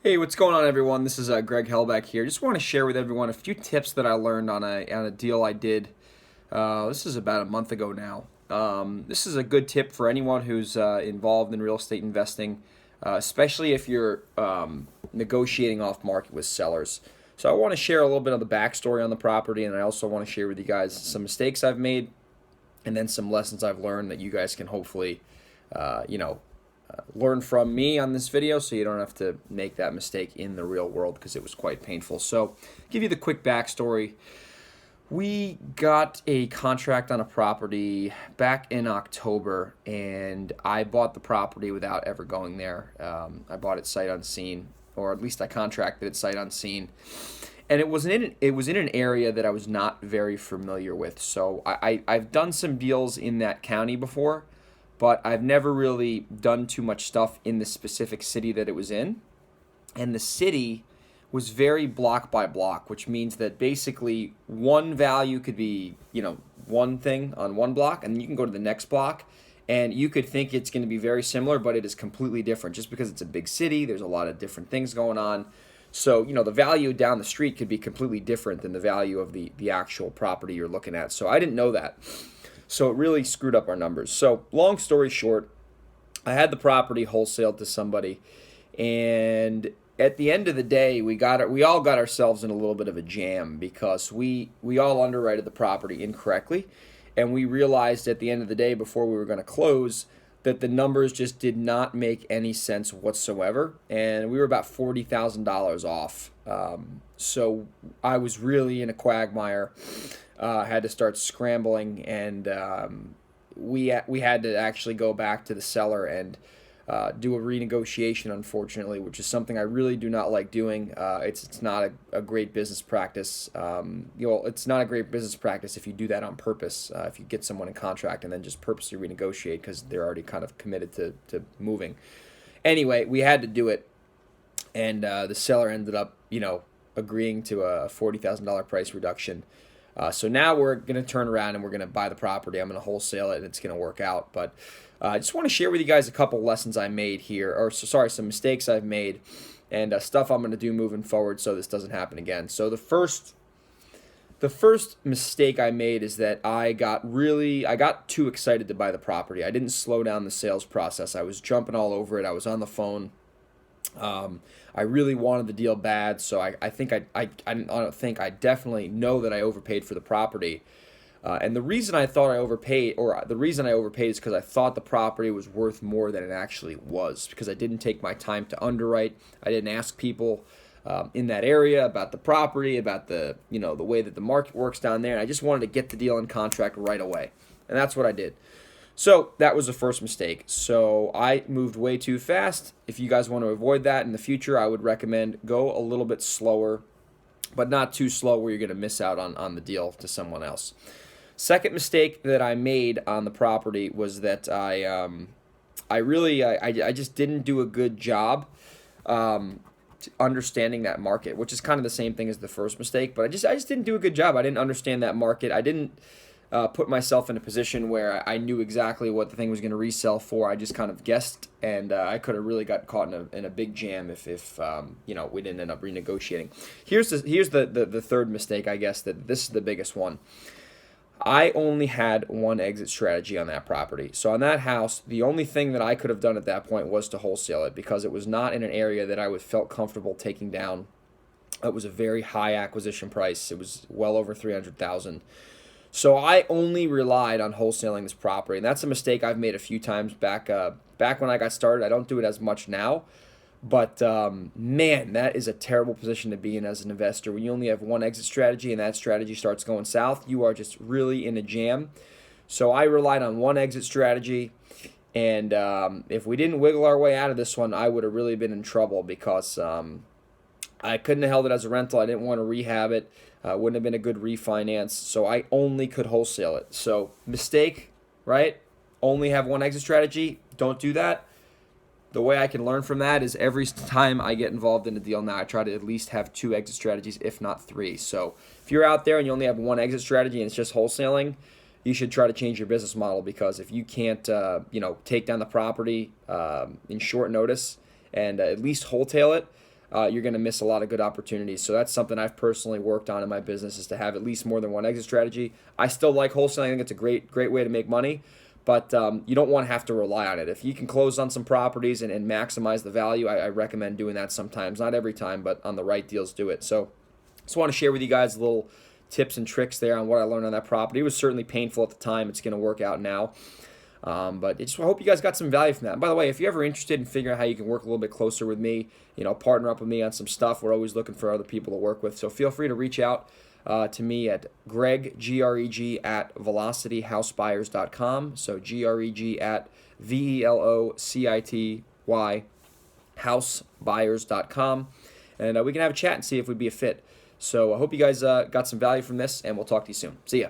Hey, what's going on, everyone? This is Greg Hellback here. Just want to share with everyone a few tips that I learned on a deal I did. This is about a month ago now. This is a good tip for anyone who's involved in real estate investing, especially if you're negotiating off market with sellers. So I want to share a little bit of the backstory on the property, and I also want to share with you guys some mistakes I've made, and then some lessons I've learned that you guys can hopefully, uh, you know, learn from me on this video so you don't have to make that mistake in the real world because it was quite painful. So, give you the quick backstory. We got a contract on a property back in October, and I bought the property without ever going there. I bought it sight unseen, or at least I contracted it sight unseen. And it was in an area that I was not very familiar with. So I've done some deals in that county before, but I've never really done too much stuff in the specific city that it was in. And the city was very block by block, which means that basically one value could be, one thing on one block, and then you can go to the next block and you could think it's going to be very similar, but it is completely different just because it's a big city. There's a lot of different things going on. So, the value down the street could be completely different than the value of the actual property you're looking at. So I didn't know that. So it really screwed up our numbers. So long story short, I had the property wholesaled to somebody, and at the end of the day, we all got ourselves in a little bit of a jam because we all underwrote the property incorrectly, and we realized at the end of the day before we were going to close that the numbers just did not make any sense whatsoever, and we were about $40,000 off. So I was really in a quagmire. Had to start scrambling, and we had to actually go back to the seller and do a renegotiation, unfortunately, which is something I really do not like doing. It's not a great business practice. It's not a great business practice if you do that on purpose. If you get someone in contract and then just purposely renegotiate because they're already kind of committed to moving. Anyway, we had to do it, and the seller ended up, agreeing to a $40,000 price reduction. So now we're going to turn around and we're going to buy the property. I'm going to wholesale it, and it's going to work out. But I just want to share with you guys a couple lessons I made here, some mistakes I've made, and stuff I'm going to do moving forward so this doesn't happen again. So the first mistake I made is that I got too excited to buy the property. I didn't slow down the sales process. I was jumping all over it. I was on the phone. I really wanted the deal bad, so I think I definitely know that I overpaid for the property. And the reason I thought I overpaid, or the reason I overpaid, is because I thought the property was worth more than it actually was, because I didn't take my time to underwrite. I didn't ask people in that area about the property, about the way that the market works down there. And I just wanted to get the deal in contract right away, and that's what I did. So that was the first mistake. So I moved way too fast. If you guys want to avoid that in the future, I would recommend go a little bit slower, but not too slow where you're going to miss out on the deal to someone else. Second mistake that I made on the property was that I just didn't do a good job understanding that market, which is kind of the same thing as the first mistake. But I just didn't do a good job. I didn't understand that market. I didn't put myself in a position where I knew exactly what the thing was going to resell for. I just kind of guessed, and I could have really got caught in a big jam if we didn't end up renegotiating. Here's the third mistake, I guess, that this is the biggest one. I only had one exit strategy on that property. So on that house, the only thing that I could have done at that point was to wholesale it because it was not in an area that I felt comfortable taking down. It was a very high acquisition price. It was well over $300,000. So I only relied on wholesaling this property, and that's a mistake I've made a few times back when I got started. I don't do it as much now, but man, that is a terrible position to be in as an investor. When you only have one exit strategy and that strategy starts going south, you are just really in a jam. So I relied on one exit strategy, and if we didn't wiggle our way out of this one, I would have really been in trouble because I couldn't have held it as a rental. I didn't want to rehab it. Wouldn't have been a good refinance. So I only could wholesale it. So mistake, right? Only have one exit strategy. Don't do that. The way I can learn from that is every time I get involved in a deal now, I try to at least have two exit strategies, if not three. So if you're out there and you only have one exit strategy and it's just wholesaling, you should try to change your business model because if you can't, take down the property in short notice and at least wholesale it, you're going to miss a lot of good opportunities. So that's something I've personally worked on in my business, is to have at least more than one exit strategy. I still like wholesaling. I think it's a great way to make money, but you don't want to have to rely on it. If you can close on some properties and maximize the value, I recommend doing that sometimes. Not every time, but on the right deals, do it. So just want to share with you guys a little tips and tricks there on what I learned on that property. It was certainly painful at the time. It's going to work out now. But I hope you guys got some value from that. And by the way, if you're ever interested in figuring out how you can work a little bit closer with me, partner up with me on some stuff, we're always looking for other people to work with. So feel free to reach out to me at Greg, Greg, at velocityhousebuyers.com. So Greg at VELOCITY housebuyers.com. And we can have a chat and see if we'd be a fit. So I hope you guys got some value from this, and we'll talk to you soon. See ya.